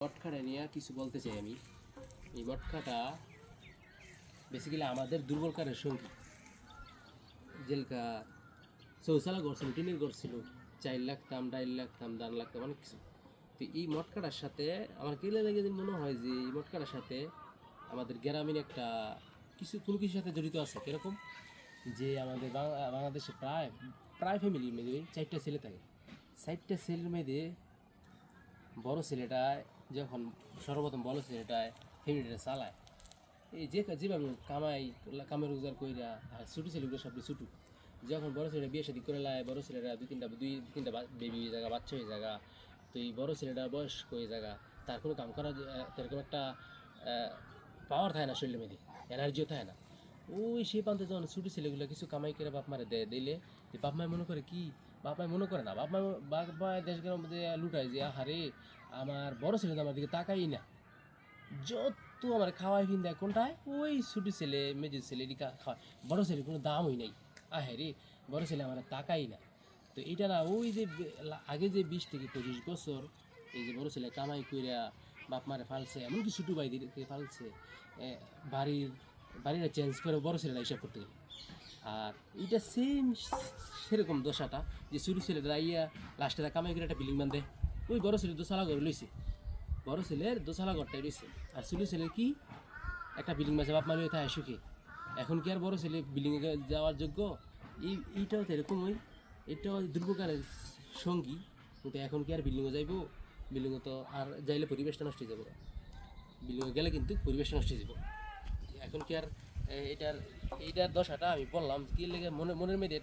মটকাটা নিয়ে কিছু বলতে চাই আমি। এই মটকাটা বেসিক্যালি আমাদের দুর্বলকারের সঙ্গী। জেলকা শৌচালয় করছিল, টিনের করছিল, 4 লাখতাম, 2.5 লাখতাম, 4 লাখতাম, অনেক কিছু। তো এই মটকাটার সাথে আমার কেলে লেগে মনে হয় যে এই মটকাটার সাথে আমাদের গ্রামীণ একটা কোনো কিছুর সাথে জড়িত আছে। কীরকম যে আমাদের বাংলাদেশে প্রায় প্রায় ফ্যামিলির মেয়েদের 4টা ছেলে থাকে। 4টা ছেলের মেয়েদের বড় ছেলেটায় যখন সর্বপ্রথম বড় ছেলেটায় ফ্যামিলিটা চালায়, এই যেভাবে কামে রোজগার কইরা, আর ছোটো ছেলেগুলো সবটি ছোটো। যখন বড় ছেলেটা বিয়ে শাদী করে লায়, বড় ছেলেরা দুই তিনটা বেবি হয়ে জায়গা, বাচ্চা হয়ে জায়গা। তো এই বড় ছেলেটা বয়স্ক হয়ে জায়গা, তার কোনো কাম করা এরকম একটা পাওয়ার থাকে না, শরীরের মধ্যে এনার্জিও থাকে না। ওই সেই প্রান্তে যখন ছোটো ছেলেগুলো কিছু কামাই করে বাপ মারে দিলে, বাপ মায় মনে করে কি, বাপ মায় মনে করে না, বাপ মায় দেশ গ্রামের মধ্যে লুটায় যে আহারে আমার বড় ছেলে তো আমার দিকে তাকাই না, যত আমার খাওয়াই ফিন দেয় কোনটায় ওই ছোটো ছেলে মেজর ছেলে এদিকে খাওয়ায়, বড় ছেলে কোনো দামই নাই। আহে রে, বড় ছেলে আমার তাকাই না। তো এটা না, ওই যে আগে যে 20 থেকে 25 বছর এই যে বড় ছেলে কামাই কইরা বাপ মারে ফালছে, এমনকি ছোটো ভাইদেরকে ফালছে, বাড়িটা চেঞ্জ করে বড় ছেলেরা হিসাব করতে গেলে। আর এটা সেরকম দশাটা যে ছোটো ছেলেরা ইয়া লাস্টে কামাই করে একটা বিল্ডিং বান্ধে, ওই বড় ছেলে দোসালা করে লইছে, বড় ছেলের দোসালা ঘরটাই রয়েছে। আর ছোটো ছেলের কি একটা বিল্ডিং মাঝে বাপ মারি থাকে সুখে। এখন কি আর বড় ছেলে বিল্ডিংয়ে যাওয়ার যোগ্য? এইটাও তো এরকমই, এটাও দুর্ভোগের সঙ্গী। কিন্তু এখন কি আর বিল্ডিংয়ে যাইব? বিল্ডিংয়ে তো আর যাইলে পরিবেশটা নষ্ট হয়ে যাবে, বিল্ডিংয়ে গেলে কিন্তু পরিবেশটা নষ্ট হয়ে যাব। এখন কি আর এটার দশাটা আমি বললাম কি লেগে মনের মেয়েদের